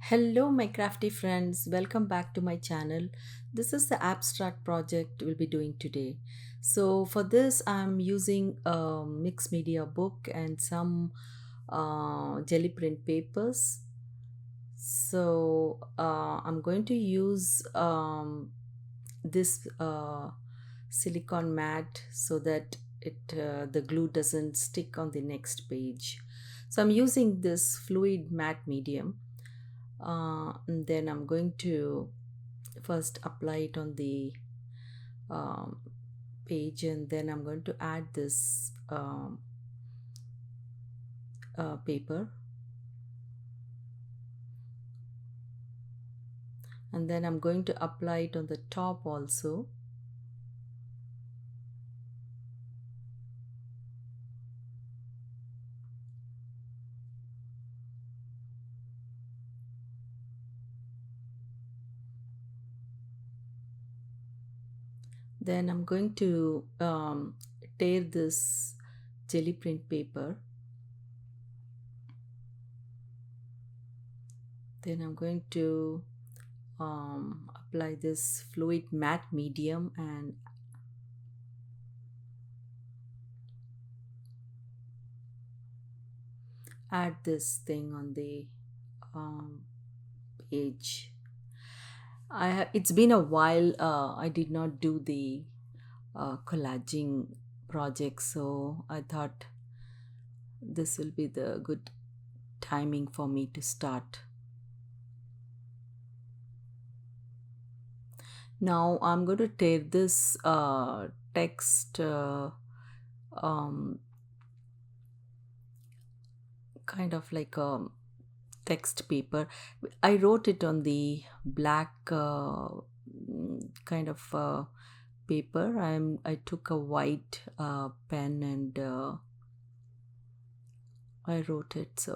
Hello, my crafty friends. Welcome back to my channel. This is the abstract project we'll be doing today. So, for this, I'm using a mixed media book and some jelly print papers. I'm going to use this silicone mat so that the glue doesn't stick on the next page. So, I'm using this fluid matte medium, and then I'm going to first apply it on the um, page, and then I'm going to add this paper, and then I'm going to apply it on the top also. Then I'm going to tear this jelly print paper. Then I'm going to apply this fluid matte medium and add this thing on the um, page. It's been a while. I did not do the collaging project, so I thought this will be the good timing for me to start. Now I'm going to tear this text um, kind of like a text paper. I wrote it on the black kind of paper. I took a white pen and I wrote it.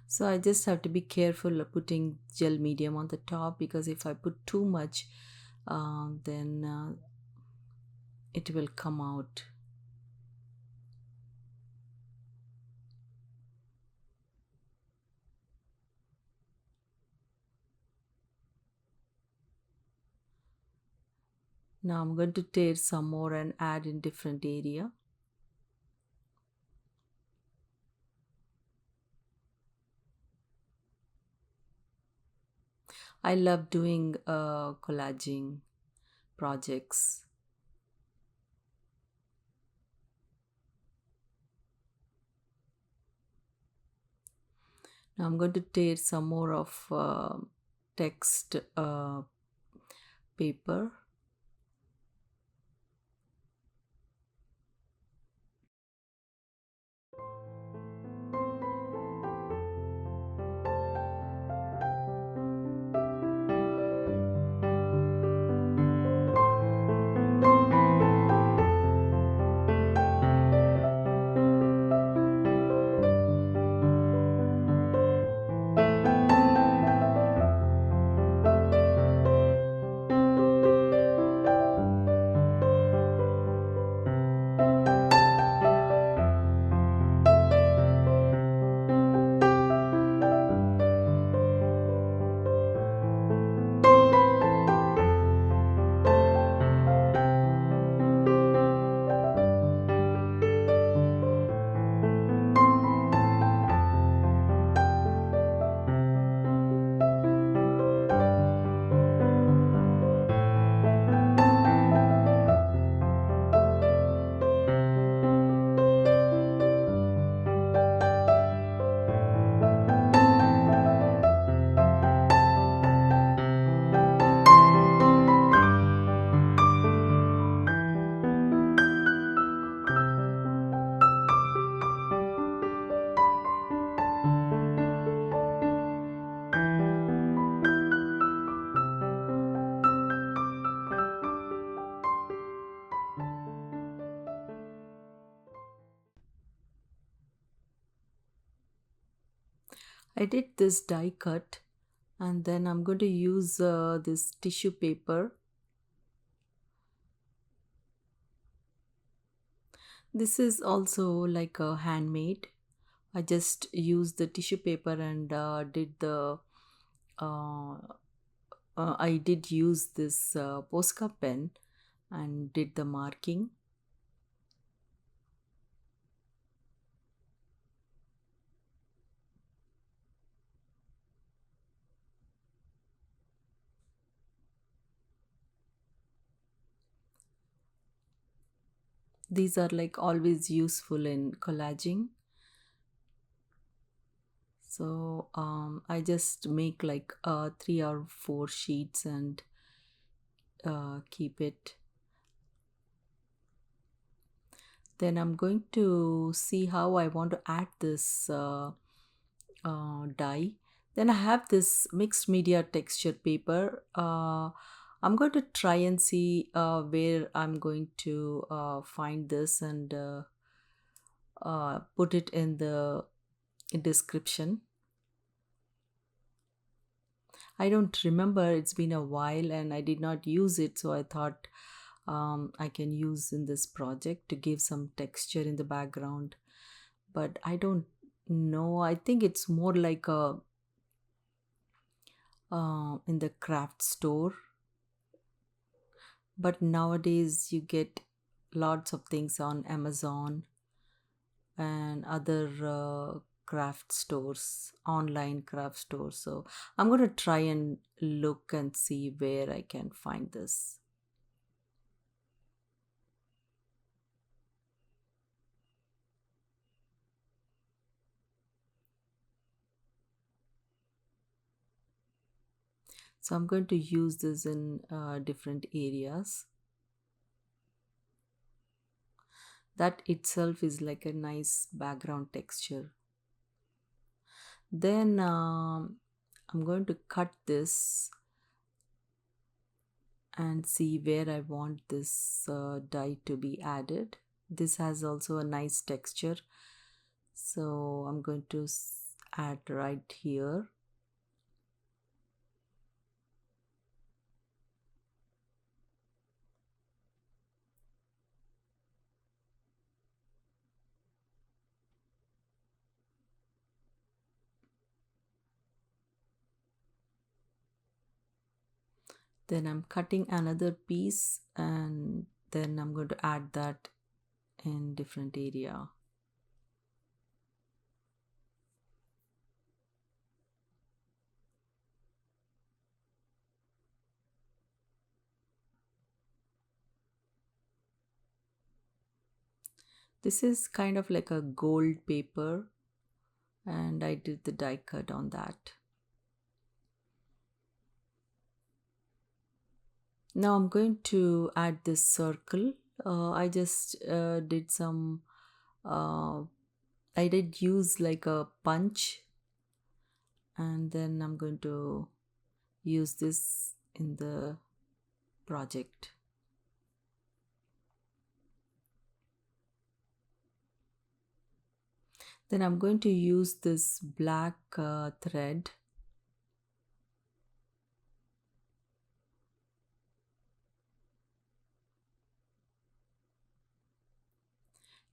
So I just have to be careful of putting gel medium on the top, because if I put too much, then it will come out. Now I'm going to tear some more and add in different area. I love doing collaging projects. Now I'm going to tear some more of text paper. I did this die cut, and then I'm going to use this tissue paper This is also like a handmade. I just used the tissue paper and did the uh, I did use this posca pen and did the marking. These are like always useful in collaging. So I just make like 3 or 4 sheets and keep it. Then I'm going to see how I want to add this dye. Then I have this mixed media texture paper. I'm going to try and see where I'm going to find this and put it in the description. I don't remember, it's been a while and I did not use it, so I thought I can use in this project to give some texture in the background. But I don't know. I think it's more like a in the craft store. But nowadays you get lots of things on Amazon and other craft stores, online craft stores. So I'm going to try and look and see where I can find this. So I'm going to use this in different areas. That itself is like a nice background texture. Then I'm going to cut this and see where I want this dye to be added. This has also a nice texture, so I'm going to add right here. Then I'm cutting another piece and then I'm going to add that in different area. This is kind of like a gold paper and I did the die cut on that. Now I'm going to add this circle. I just did some, I did use like a punch and then I'm going to use this in the project. Then I'm going to use this black thread.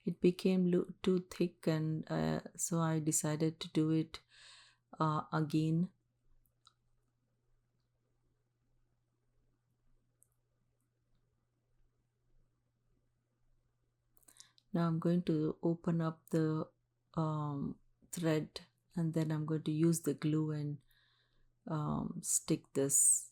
It became too thick and so I decided to do it again. Now I'm going to open up the thread and then I'm going to use the glue and stick this.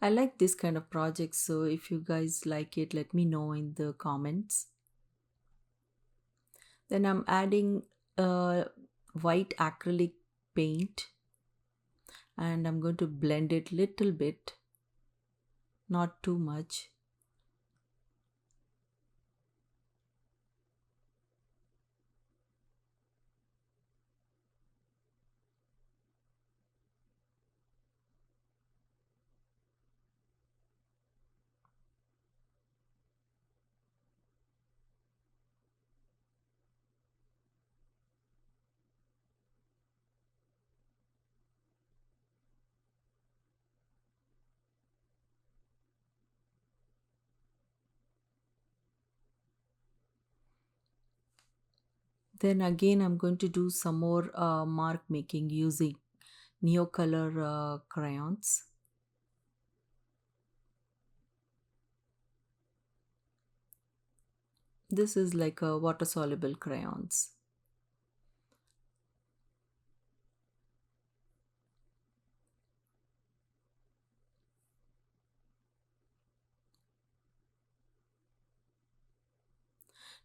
I like this kind of project, so if you guys like it, let me know in the comments. Then I'm adding white acrylic paint and I'm going to blend it little bit, not too much. Then again, I'm going to do some more mark making using Neocolor crayons. This is like a water soluble crayons.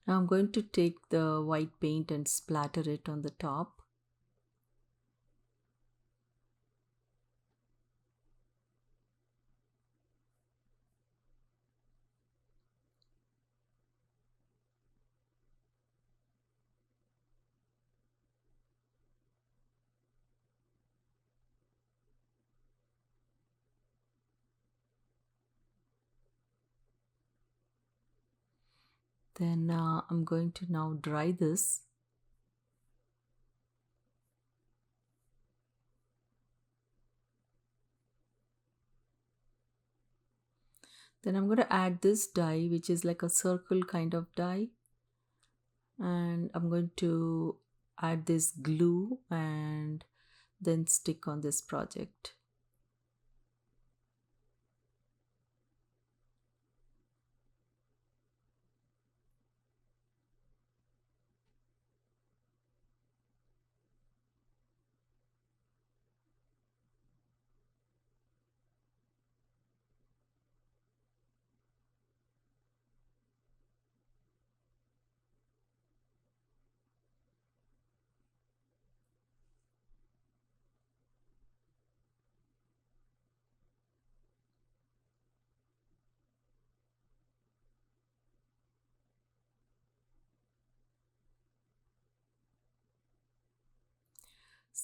Now I'm going to take the white paint and splatter it on the top. Then I'm going to now dry this. Then I'm going to add this dye, which is like a circle kind of dye. And I'm going to add this glue and then stick on this project.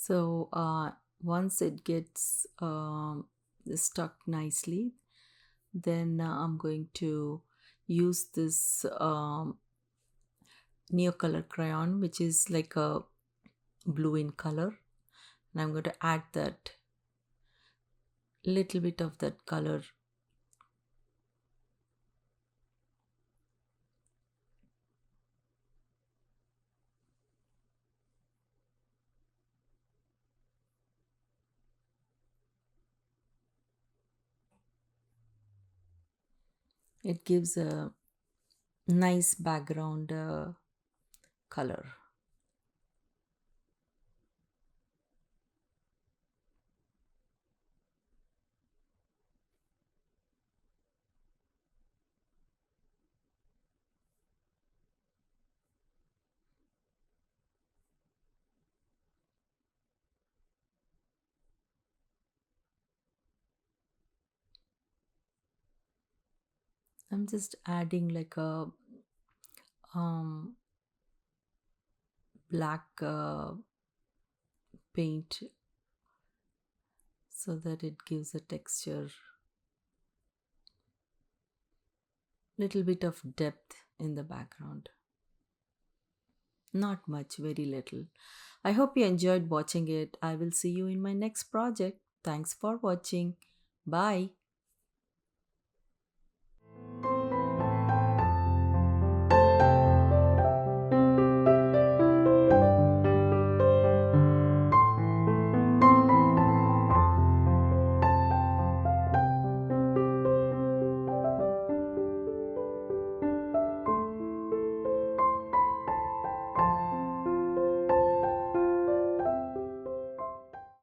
So once it gets stuck nicely, then I'm going to use this Neocolor crayon, which is like a blue in color, and I'm going to add that little bit of that color. It gives a nice background color. I'm just adding like a um, black paint so that it gives a texture, little bit of depth in the background. Not much, very little. I hope you enjoyed watching it. I will see you in my next project. Thanks for watching. Bye.